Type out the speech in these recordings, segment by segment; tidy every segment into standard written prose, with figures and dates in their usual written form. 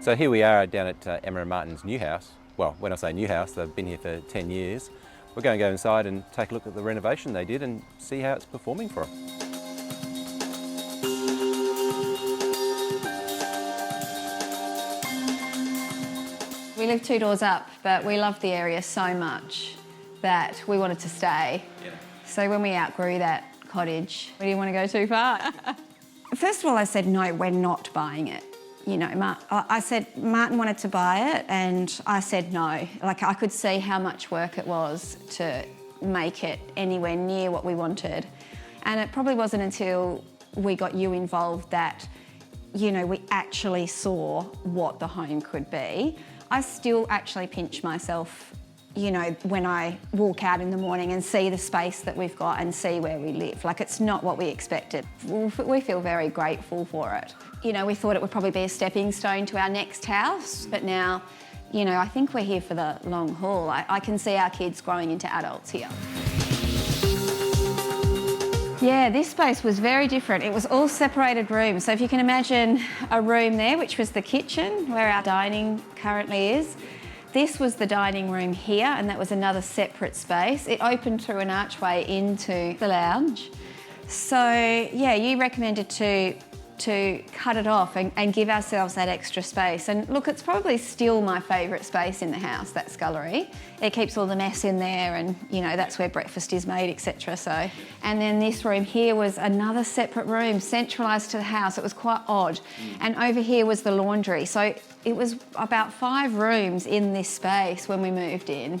So here we are down at Emma and Martin's new house. Well, when I say new house, they've been here for 10 years. We're going to go inside and take a look at the renovation they did and see how it's performing for them. We live 2 doors up, but we loved the area so much that we wanted to stay. Yeah. So when we outgrew that cottage, we didn't want to go too far. First of all, I said, no, we're not buying it. You know, I said Martin wanted to buy it and I said no. Like, I could see how much work it was to make it anywhere near what we wanted. And it probably wasn't until we got you involved that, you know, we actually saw what the home could be. I still actually pinch myself, you know, when I walk out in the morning and see the space that we've got and see where we live. Like, it's not what we expected. We feel very grateful for it. You know, we thought it would probably be a stepping stone to our next house, but now, you know, I think we're here for the long haul. I can see our kids growing into adults here. Yeah, this space was very different. It was all separated rooms. So if you can imagine a room there, which was the kitchen, where our dining currently is. This was the dining room here, and that was another separate space. It opened through an archway into the lounge. So, yeah, you recommended to cut it off and give ourselves that extra space. And look, it's probably still my favourite space in the house, that scullery. It keeps all the mess in there and, you know, that's where breakfast is made, etc. So, and then this room here was another separate room, centralised to the house. It was quite odd. And over here was the laundry. So it was about 5 rooms in this space when we moved in.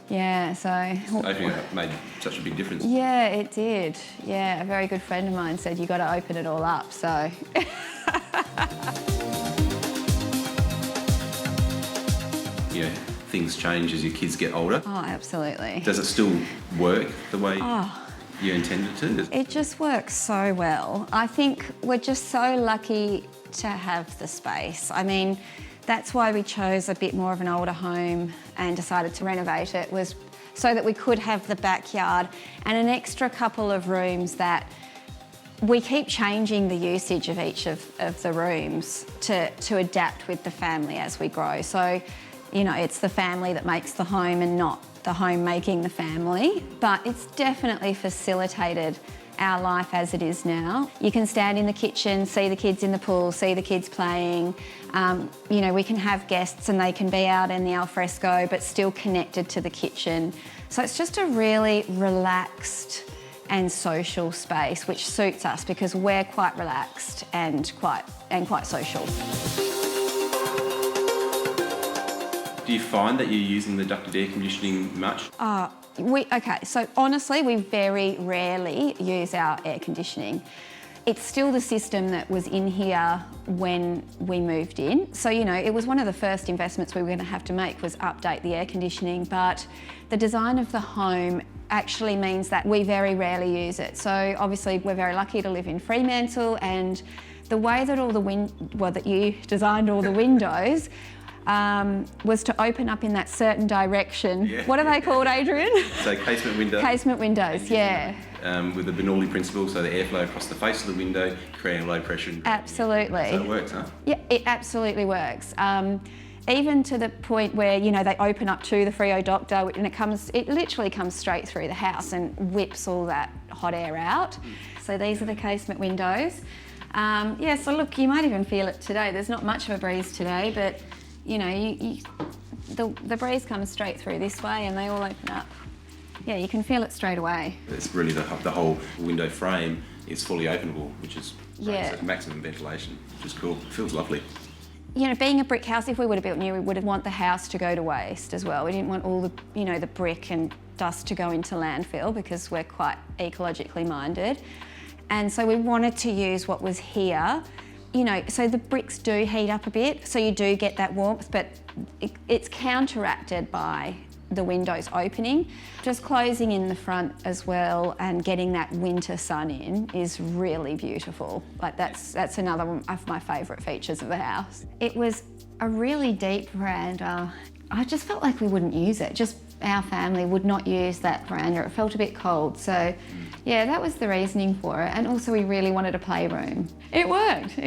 Yeah, so... Opening it up made such a big difference. Yeah, it did. Yeah, a very good friend of mine said, you got to open it all up, so... You know, things change as your kids get older. Oh, absolutely. Does it still work the way you intended to? It just works so well. I think we're just so lucky to have the space. I mean, that's why we chose a bit more of an older home and decided to renovate it, was so that we could have the backyard and an extra couple of rooms that we keep changing the usage of each of the rooms to adapt with the family as we grow. So, you know, it's the family that makes the home and not the home making the family, but it's definitely facilitated our life as it is now. You can stand in the kitchen, see the kids in the pool, see the kids playing. You know, we can have guests and they can be out in the alfresco but still connected to the kitchen. So it's just a really relaxed and social space, which suits us because we're quite relaxed and quite social. Do you find that you're using the ducted air conditioning much? Okay, so honestly, we very rarely use our air conditioning. It's still the system that was in here when we moved in. So, you know, it was one of the first investments we were going to have to make was update the air conditioning, but the design of the home actually means that we very rarely use it. So obviously we're very lucky to live in Fremantle, and the way that that you designed all the windows was to open up in that certain direction. Yeah. What are they called, Adrian? So casement windows. Casement windows, yeah. With the Bernoulli principle, so the airflow across the face of the window, creating low pressure. Absolutely. So it works, huh? Yeah, it absolutely works. Even to the point where, you know, they open up to the Frio Doctor and it literally comes straight through the house and whips all that hot air out. So these are the casement windows. Yeah, so look, you might even feel it today. There's not much of a breeze today, but you know, the breeze comes straight through this way and they all open up. Yeah, you can feel it straight away. It's really the whole window frame is fully openable, which is great. Yeah. So maximum ventilation, which is cool. It feels lovely. You know, being a brick house, if we would have built new, we would have want the house to go to waste as well. We didn't want all the, you know, the brick and dust to go into landfill because we're quite ecologically minded. And so we wanted to use what was here. You know, so the bricks do heat up a bit, so you do get that warmth, but it's counteracted by the windows opening. Just closing in the front as well and getting that winter sun in is really beautiful. Like that's another one of my favourite features of the house. It was a really deep veranda. I just felt like we wouldn't use it. Just our family would not use that veranda. It felt a bit cold. So, Yeah, that was the reasoning for it. And also we really wanted a playroom. It worked,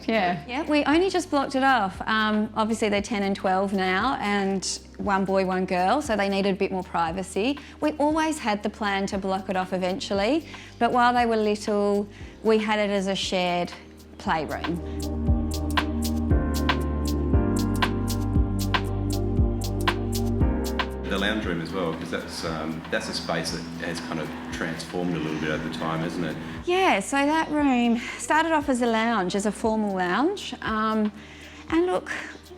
yeah. Yeah, we only just blocked it off. Obviously they're 10 and 12 now, and one boy, one girl, so they needed a bit more privacy. We always had the plan to block it off eventually, but while they were little, we had it as a shared playroom. The lounge room as well, because that's a space that has kind of transformed a little bit over time, hasn't it? Yeah, so that room started off as a lounge, as a formal lounge. And look,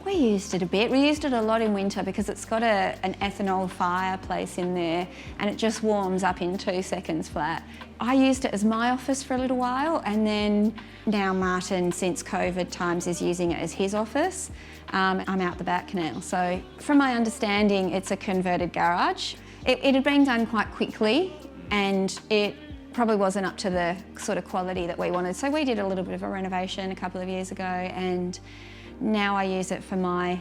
we used it a bit. We used it a lot in winter because it's got an ethanol fireplace in there and it just warms up in 2 seconds flat. I used it as my office for a little while, and then now Martin, since COVID times, is using it as his office. I'm out the back now. So from my understanding, it's a converted garage. It had been done quite quickly and it probably wasn't up to the sort of quality that we wanted. So we did a little bit of a renovation a couple of years ago, and now I use it for my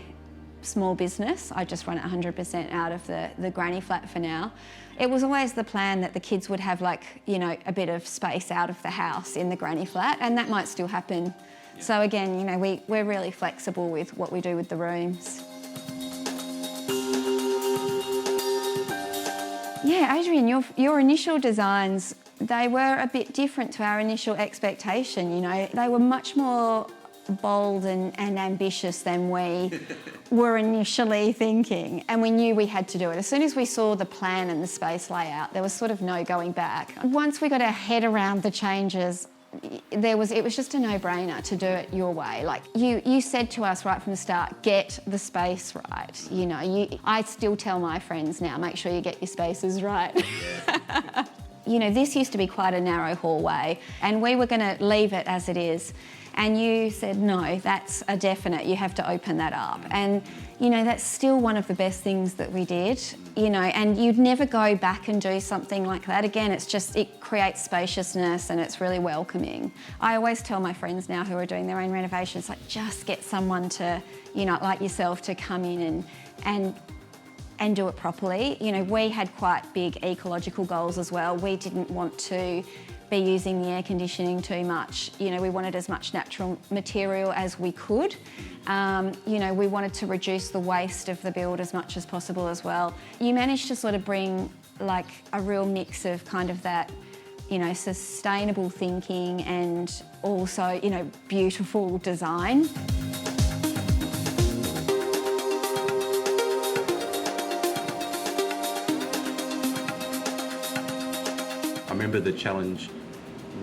small business. I just run it 100% out of the granny flat for now. It was always the plan that the kids would have, like, you know, a bit of space out of the house in the granny flat, and that might still happen. Yeah. So again, you know, we're really flexible with what we do with the rooms. Yeah, Adrian, your initial designs, they were a bit different to our initial expectation, you know. They were much more bold and ambitious than we were initially thinking, and we knew we had to do it. As soon as we saw the plan and the space layout, there was sort of no going back. Once we got our head around the changes, it was just a no-brainer to do it your way. Like you said to us right from the start, get the space right. You know, I still tell my friends now, make sure you get your spaces right. Yeah. You know, this used to be quite a narrow hallway, and we were going to leave it as it is. And you said, no, that's a definite, you have to open that up. And, you know, that's still one of the best things that we did, you know, and you'd never go back and do something like that again. It's just, it creates spaciousness and it's really welcoming. I always tell my friends now who are doing their own renovations, like, just get someone to, you know, like yourself, to come in and do it properly. You know, we had quite big ecological goals as well. We didn't want to be using the air conditioning too much. You know, we wanted as much natural material as we could. You know, we wanted to reduce the waste of the build as much as possible as well. You managed to sort of bring like a real mix of kind of that, you know, sustainable thinking and also, you know, beautiful design. I remember the challenge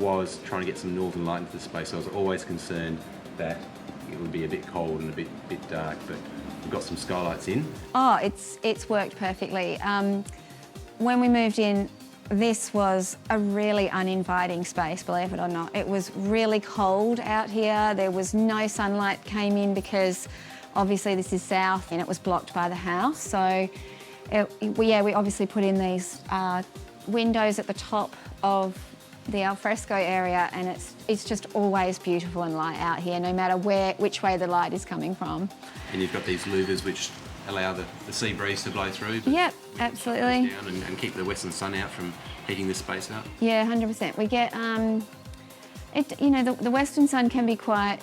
was trying to get some northern light into the space. I was always concerned that it would be a bit cold and a bit dark, but we've got some skylights in. Oh, it's worked perfectly. When we moved in, this was a really uninviting space, believe it or not. It was really cold out here. There was no sunlight came in because obviously this is south and it was blocked by the house. So we obviously put in these windows at the top of the alfresco area, and it's just always beautiful and light out here, no matter which way the light is coming from. And you've got these louvers which allow the sea breeze to blow through. Yep, absolutely. Down and keep the western sun out from heating the space up. Yeah, 100%. We get, you know, the western sun can be quite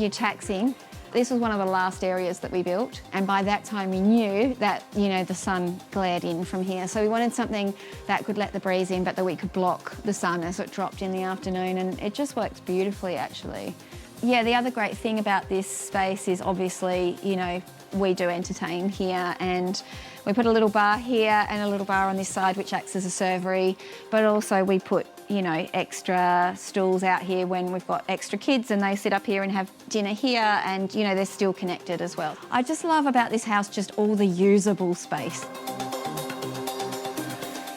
taxing. This was one of the last areas that we built, and by that time we knew that, you know, the sun glared in from here. So we wanted something that could let the breeze in, but that we could block the sun as it dropped in the afternoon, and it just works beautifully, actually. Yeah, the other great thing about this space is obviously, you know, we do entertain here, and we put a little bar here and a little bar on this side which acts as a servery, but also we put, you know, extra stools out here when we've got extra kids and they sit up here and have dinner here, and, you know, they're still connected as well. I just love about this house just all the usable space.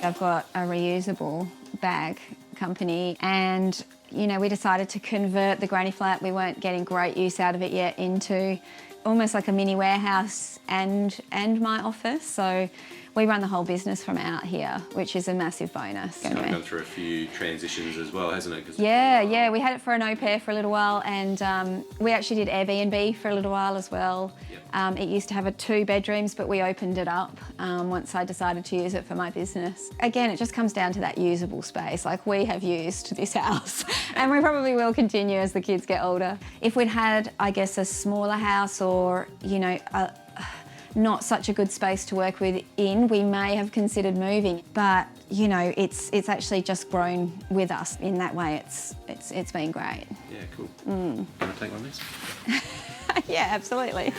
I've got a reusable bag company, and, you know, we decided to convert the granny flat. We weren't getting great use out of it yet into almost like a mini warehouse and my office. So we run the whole business from out here, which is a massive bonus. It's kind of gone through a few transitions as well, hasn't it? Yeah, we had it for an au pair for a little while, and we actually did Airbnb for a little while as well. Yep. It used to have 2 bedrooms, but we opened it up once I decided to use it for my business. Again, it just comes down to that usable space. Like, we have used this house and we probably will continue as the kids get older. If we'd had, I guess, a smaller house or, you know, not such a good space to work within, we may have considered moving. But, you know, it's actually just grown with us in that way. It's been great. Yeah, cool. Can I take one of these? Yeah, absolutely.